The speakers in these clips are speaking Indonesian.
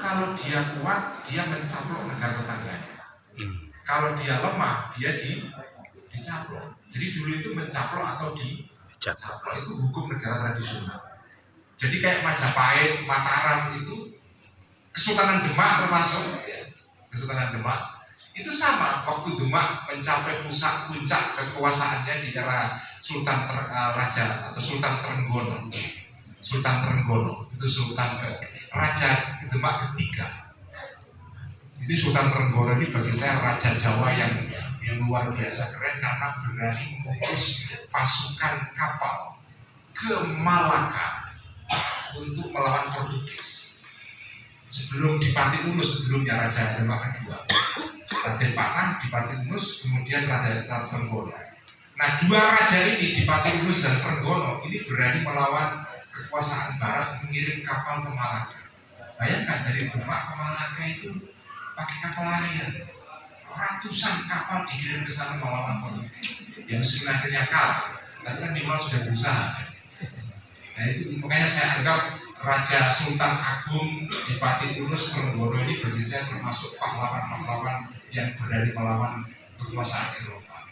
kalau dia kuat, dia mencaplok negara tetangganya. Kalau dia lemah, dia dicaplok. Jadi dulu itu mencaplok atau dicaplok itu hukum negara tradisional. Jadi kayak Majapahit, Mataram itu, Kesultanan Demak termasuk, ya, Kesultanan Demak itu sama. Waktu Demak mencapai puncak kekuasaannya di era Raja atau Sultan Trenggono. Sultan Trenggono itu Raja Demak ketiga. Jadi Sultan Trenggono ini bagi saya Raja Jawa yang luar biasa keren karena berani mengutus pasukan kapal ke Malaka untuk melawan Portugis. Sebelum di Pati Unus, sebelumnya Raja Demak kedua, Raden Patah di Pati Unus, kemudian Raja Trenggono. Nah, dua raja ini di Pati Unus dan Trenggono ini berani melawan kekuasaan Barat, mengirim kapal ke Malaka. Bayangkan dari Demak ke Malaka itu pakai kapal layar, ratusan kapal dikirim ke sana melawan Portugis. Yang akhirnya kalah, tapi kan minimal sudah berusaha. Nah itu makanya saya anggap Raja Sultan Agung di Pati Unus Trenggono ini bagi saya termasuk pahlawan-pahlawan yang berani melawan kekuasaan Eropa.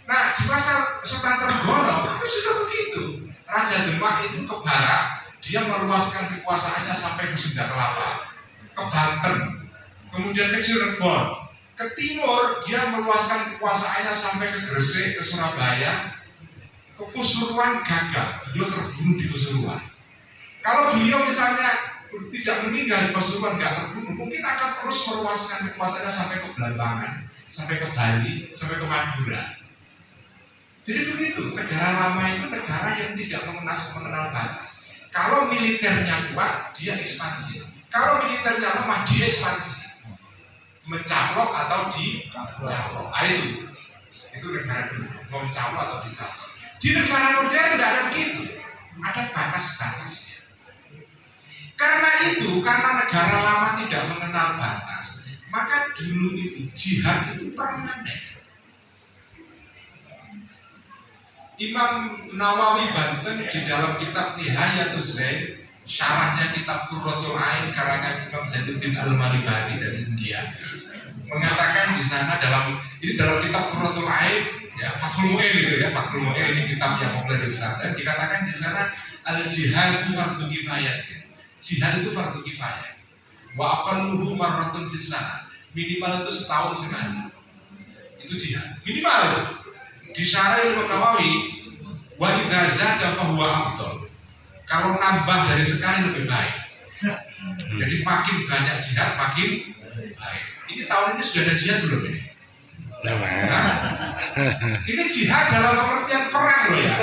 Nah di masa Sultan Trenggono itu sudah begitu. Raja Demak itu ke barat, dia meluaskan kekuasaannya sampai ke Sunda Kelapa, ke Banten, kemudian ke Cirebon. Ke timur dia meluaskan kekuasaannya sampai ke Gresik, ke Surabaya. Ke Pasuruan gagal, beliau terbunuh di Pasuruan. Kalau beliau misalnya tidak meninggal di Pasuruan, nggak terbunuh, mungkin akan terus meluaskan kekuasaannya sampai ke Belambangan, sampai ke Bali, sampai ke Madura. Jadi begitu, negara lama itu negara yang tidak mengenal batas. Kalau militernya kuat, dia ekspansi. Kalau militernya lemah, dia ekspansi. Mencaplok atau dicaplok. Itu negara dulu, mau mencaplok atau dicaplok. Di negara modern tidak ada begitu, ada batas-batasnya. Karena negara lama tidak mengenal batas, maka dulu itu jihad itu permanen. Imam Nawawi Banten di dalam kitab Nihayatuz Zain, syarahnya kitab Qurratul Ain karangan Imam Zainuddin Al-Malibari dari India, mengatakan di sana dalam kitab Qurratul Ain, ya Fathul Mu'in gitu ya, Fathul Mu'in ini kitab yang populer di pesantren, dikatakan di sana al-jihad itu fardu kifayah. Jihad itu fardu kifayah. Wa aqalluhu marratun fis sana. Minimal itu setahun sekali. Itu jihad. Minimal itu. Di syarah Imam Nawawi, wa idza zada fa huwa afdal. Kalau nambah dari sekali lebih baik. Jadi makin banyak jihad makin baik. Ini tahun ini sudah ada jihad belum ini? Ini jihad dalam pengertian perang loh ya.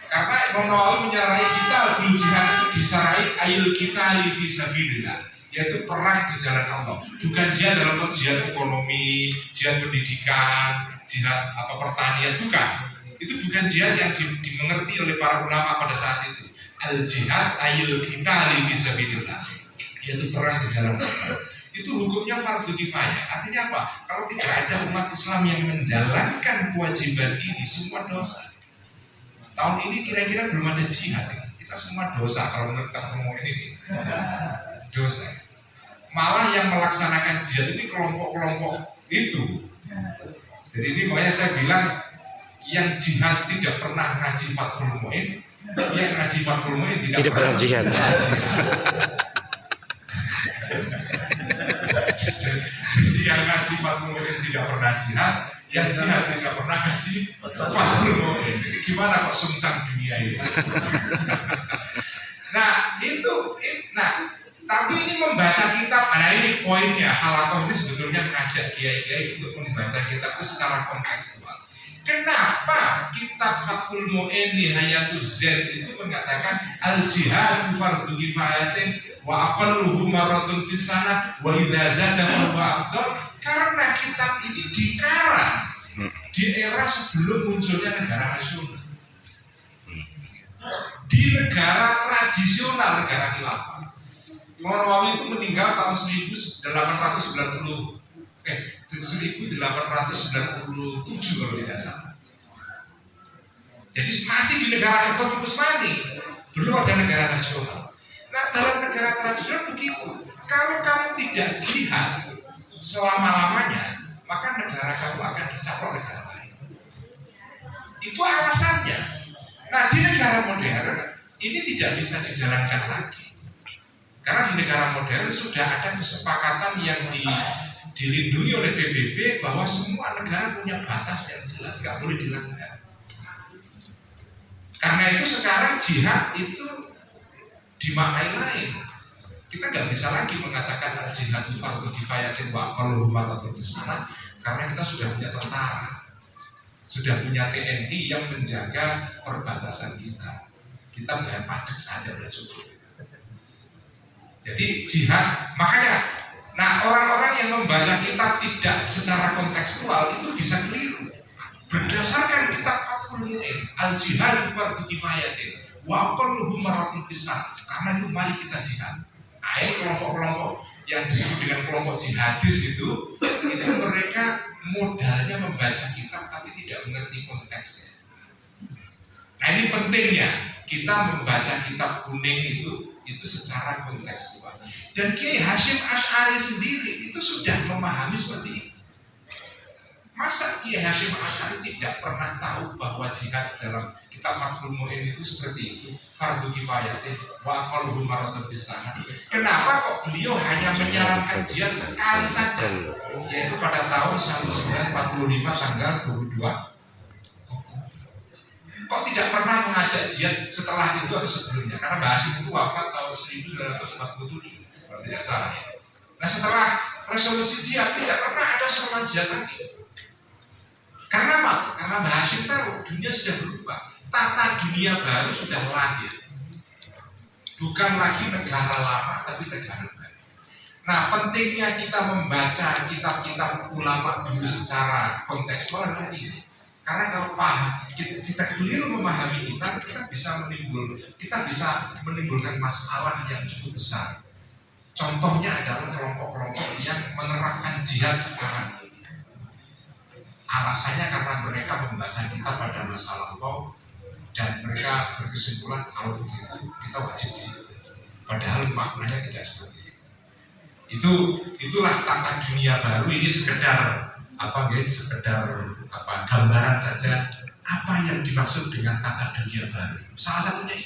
Karena Imam Nawawi menyarai kita belum jihad itu disarai ayul kita fi sabilillah, yaitu perang di jalan Allah. Bukan jihad dalam jihad ekonomi, jihad pendidikan, jihad pertanian, bukan. Itu bukan jihad yang dimengerti oleh para ulama pada saat itu. Al jihad ayul kita fi sabilillah, yaitu perang di jalan Allah. Itu hukumnya fardu kifayah. Artinya apa? Kalau tidak ada umat Islam yang menjalankan kewajiban ini, semua dosa. Tahun ini kira-kira belum ada jihad. Kita semua dosa kalau menurut ketemu ini. Dosa. Malah yang melaksanakan jihad ini kelompok-kelompok itu. Jadi ini makanya saya bilang yang jihad tidak pernah ngaji Fathul Mu'in, yang ngaji Fathul Mu'in tidak pernah jihad. Jadi yang ngaji Fathul Mu'in tidak pernah jihad, yang jihad tidak pernah ngaji Fathul Mu'in. Gimana kok sungsang dunia ini? Tapi ini membaca kitab, nah ini poinnya. Halakoh ini sebetulnya mengajak kiai-kiai untuk membaca kitab itu secara kontekstual. Kenapa kitab Fathul Mu'in Nihayatuz Zain itu mengatakan al-jihad fardu kifayatin wa aqalluhu marratun fis sana wa idza zada fa huwa afdal? Karena kitab ini dikarang di era sebelum munculnya negara nasional, di negara tradisional, negara khilafah. Imam Nawawi itu meninggal tahun 1897 kalau tidak salah. Jadi masih di negara Khatib Utsmani, belum ada negara nasional. Nah dalam negara tradisional begitu. Kalau kamu tidak jihad selama-lamanya, maka negara kamu akan dicaplok negara lain. Itu alasannya. Nah, di negara modern ini tidak bisa dijalankan lagi. Karena di negara modern sudah ada kesepakatan yang dilindungi oleh PBB bahwa semua negara punya batas yang jelas, nggak boleh dilanggar. Karena itu sekarang jihad itu dimaknai lain. Kita nggak bisa lagi mengatakan jihad itu fardu kifayatin wa aqallu humatatun bisanah, karena kita sudah punya tentara, sudah punya TNI yang menjaga perbatasan kita. Kita bayar pajak saja sudah cukup. Jadi jihad, makanya, nah orang-orang yang membaca kitab tidak secara kontekstual itu bisa keliru. Berdasarkan kitab Fathul Mu'in, al-jihad fardu kifayatin wa aqallu humatatun bisanah, karena itu mari kita jihad. Nah, ini kelompok-kelompok yang disebut dengan kelompok jihadis itu mereka modalnya membaca kitab tapi tidak mengerti konteksnya. Nah, ini pentingnya kita membaca kitab kuning itu secara kontekstual. Dan Kiai Hasyim Asy'ari sendiri itu sudah memahami seperti itu. Masa Kiai Hasyim Asy'ari tidak pernah tahu bahwa jihad dalam kitab Fathul Mu'in itu seperti itu, fardu kifayatin wa aqallu humatatun bisanah. Kenapa kok beliau hanya menyarankan jihad sekali saja, yaitu pada tahun 1945 tanggal 22? Kok tidak pernah mengajak jihad setelah itu atau sebelumnya? Karena Mbah Hasyim itu wafat tahun 1947, kalau tidak salah. Nah, setelah resolusi jihad tidak pernah ada seruan jihad lagi. Karena apa? Karena Mbah Hasyim tahu dunia sudah berubah, tata dunia baru sudah lahir. Bukan lagi negara lama, tapi negara baru. Nah, pentingnya kita membaca kitab-kitab ulama dulu secara kontekstual adalah ini. Karena kalau kita keliru memahami kita bisa menimbulkan masalah yang cukup besar. Contohnya adalah kelompok-kelompok yang menerapkan jihad sekarang. Alasannya karena mereka membaca kitab pada masa lampau dan mereka berkesimpulan kalau begitu kita wajib jihad. Padahal maknanya tidak seperti itu. Itulah tata dunia baru. Ini sekedar gambaran saja apa yang dimaksud dengan tata dunia baru. Salah satunya